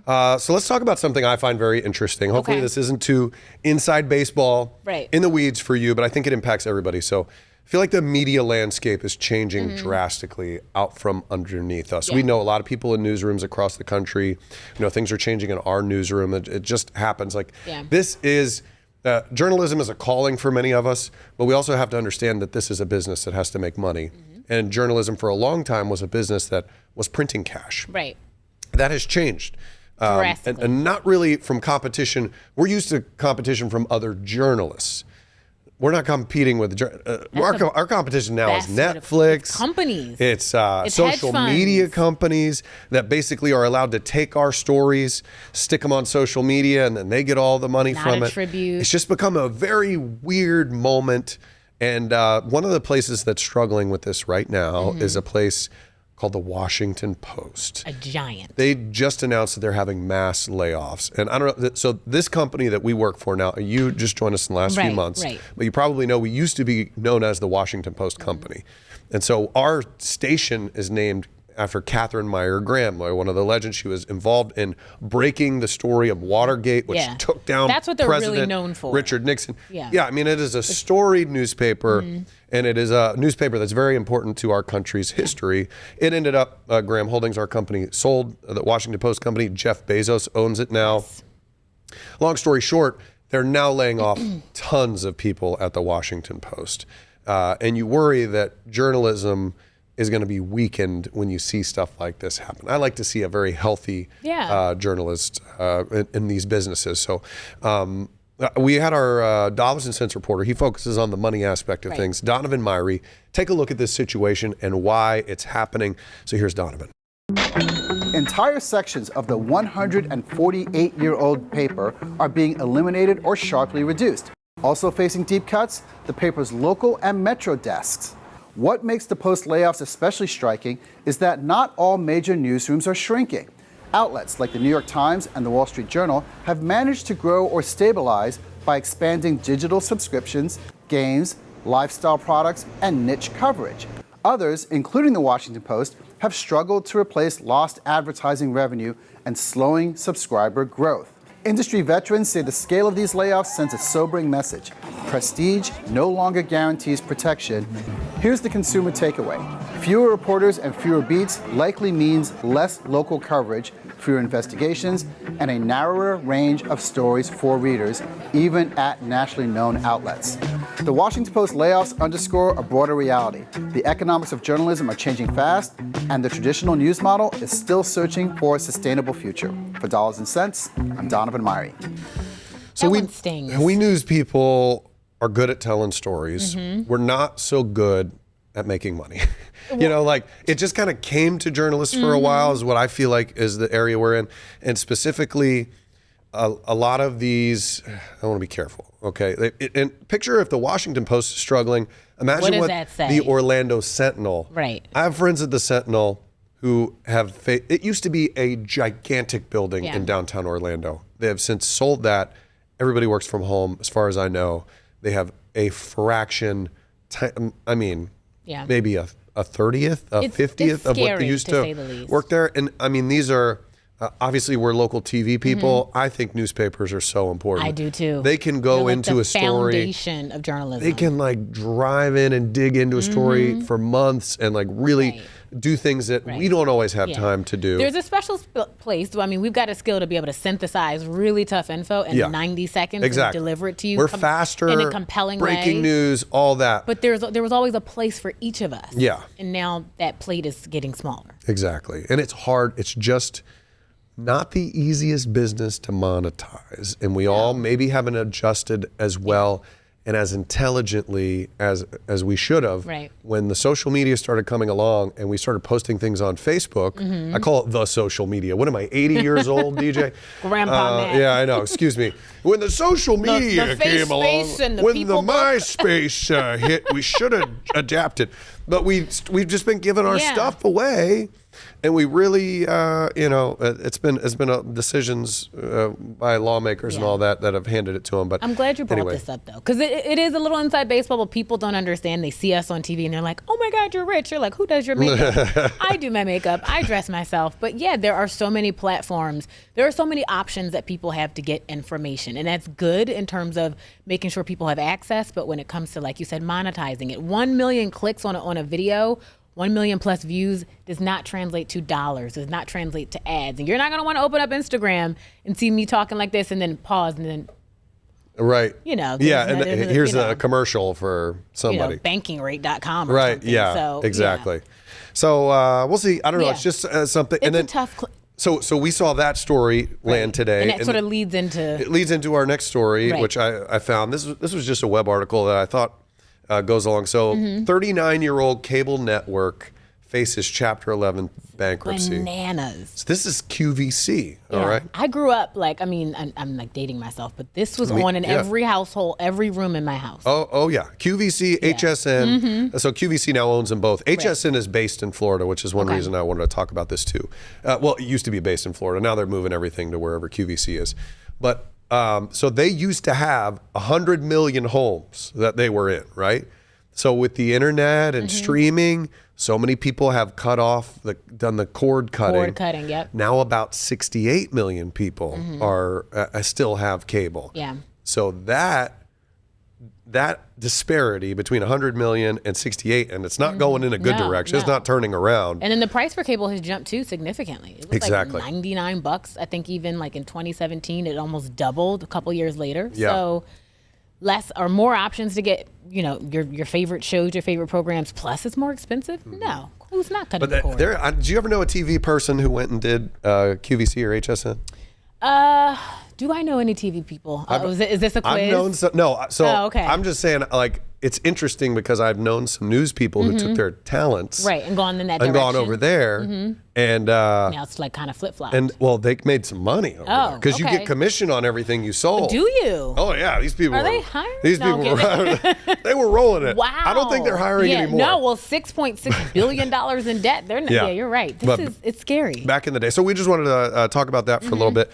So let's talk about something I find very interesting. Hopefully this isn't too inside baseball in the weeds for you, but I think it impacts everybody. So I feel like the media landscape is changing drastically out from underneath us. We know a lot of people in newsrooms across the country. You know, things are changing in our newsroom. It just happens. Like this is, journalism is a calling for many of us, but we also have to understand that this is a business that has to make money. And journalism for a long time was a business that was printing cash. That has changed. And not really from competition. We're used to competition from other journalists. We're not competing with our competition now is Netflix, it's companies, it's social media companies that basically are allowed to take our stories, stick them on social media, and then they get all the money from it. It's just become a very weird moment. And one of the places that's struggling with this right now is a place called the Washington Post. A giant. They just announced that they're having mass layoffs. And I don't know, so this company that we work for now, you just joined us in the last few months, but you probably know we used to be known as the Washington Post Company. And so our station is named after Catherine Meyer Graham, one of the legends. She was involved in breaking the story of Watergate, which took down That's what they're President really known for. Richard Nixon. I mean, it is a storied newspaper, and it is a newspaper that's very important to our country's history. It ended up, Graham Holdings, our company, sold the Washington Post Company. Jeff Bezos owns it now. Long story short, they're now laying off tons of people at the Washington Post. And you worry that journalism is going to be weakened when you see stuff like this happen. I like to see a very healthy journalist in these businesses. So we had our dollars and cents reporter. He focuses on the money aspect of things. Donovan Myrie, take a look at this situation and why it's happening. So here's Donovan. Entire sections of the 148-year-old paper are being eliminated or sharply reduced. Also facing deep cuts, the paper's local and metro desks. What makes the Post layoffs especially striking is that not all major newsrooms are shrinking. Outlets like the New York Times and the Wall Street Journal have managed to grow or stabilize by expanding digital subscriptions, games, lifestyle products, and niche coverage. Others, including the Washington Post, have struggled to replace lost advertising revenue and slowing subscriber growth. Industry veterans say the scale of these layoffs sends a sobering message. Prestige no longer guarantees protection. Here's the consumer takeaway. Fewer reporters and fewer beats likely means less local coverage, fewer investigations, and a narrower range of stories for readers, even at nationally known outlets. The Washington Post layoffs underscore a broader reality. The economics of journalism are changing fast, and the traditional news model is still searching for a sustainable future. For Dollars and Cents, I'm Donovan Myrie. So we news people are good at telling stories. We're not so good at making money. You know, like it just kind of came to journalists for a while is what I feel like is the area we're in. And specifically, a lot of these, I want to be careful, okay? And picture if the Washington Post is struggling, imagine what the Orlando Sentinel. I have friends at the Sentinel who have, it used to be a gigantic building in downtown Orlando. They have since sold that. Everybody works from home, as far as I know. They have a fraction, I mean, maybe a 30th, a 50th of what they used to work there. And I mean, these are, obviously we're local TV people. I think newspapers are so important. I do too. They can go into a story. Foundation of journalism. They can like drive in and dig into a story for months and like really do things that we don't always have time to do. There's a special place. I mean, we've got a skill to be able to synthesize really tough info in 90 seconds and deliver it to you. We're faster, in a compelling way. Breaking news, all that. But there was always a place for each of us. Yeah. And now that plate is getting smaller. Exactly. And it's hard. It's just not the easiest business to monetize. And we all maybe haven't adjusted as well and as intelligently as we should have. When the social media started coming along and we started posting things on Facebook, I call it the social media. What am I, 80 years old, DJ? Grandpa man. Yeah, I know, excuse me. When the social media came along, when the MySpace hit, we should have adapted. But we've just been giving our stuff away. And we really, it's been decisions by lawmakers and all that have handed it to them. But I'm glad you brought this up, though, because it is a little inside baseball, but people don't understand. They see us on TV and they're like, oh my God, you're rich. You're like, who does your makeup? I do my makeup. I dress myself. But yeah, there are so many platforms. There are so many options that people have to get information. And that's good in terms of making sure people have access. But when it comes to, like you said, monetizing it, 1 million clicks on a video, 1 million plus views does not translate to dollars, does not translate to ads. And you're not going to want to open up Instagram and see me talking like this and then pause and then, right. Yeah. And here's a commercial for somebody. Bankingrate.com or right. something. Yeah, so, exactly. Yeah. So we'll see. I don't know. It's just something. It's and then, a tough. So we saw that story land today. And that sort of leads into our next story, which I found. This was just a web article that I thought goes along. So 39-year-old cable network faces Chapter 11 bankruptcy. Bananas. So this is QVC, all right? I grew up I'm like dating myself, but this was on in every household, every room in my house. Oh yeah. QVC, HSN. So QVC now owns them both. HSN is based in Florida, which is one reason I wanted to talk about this too. Well, it used to be based in Florida. Now they're moving everything to wherever QVC is. But so they used to have 100 million homes that they were in, right? So with the internet and streaming, so many people have done the cord cutting. Cord cutting, yep. Now about 68 million people are still have cable. Yeah. So that disparity between 100 million and 68, and it's not going in a good direction. No. It's not turning around. And then the price for cable has jumped too significantly. It was like $99. I think even like in 2017, it almost doubled a couple years later. Yeah. So less or more options to get, your favorite shows, your favorite programs, plus it's more expensive? No. Who's not cutting the cord? Do you ever know a TV person who went and did QVC or HSN? Do I know any TV people? Is this a quiz? I've known some. No, so okay. I'm just saying, like, it's interesting because I've known some news people who took their talents, and gone in that and direction. gone over there, and now it's like kind of flip flop. And well, they made some money over there because you get commission on everything you sold. Do you? Oh yeah, these people are they hiring? These people they were rolling it. Wow. I don't think they're hiring anymore. No, well, $6.6 billion in debt. They're not. Yeah, you're right. It's scary. Back in the day, so we just wanted to talk about that for a little bit.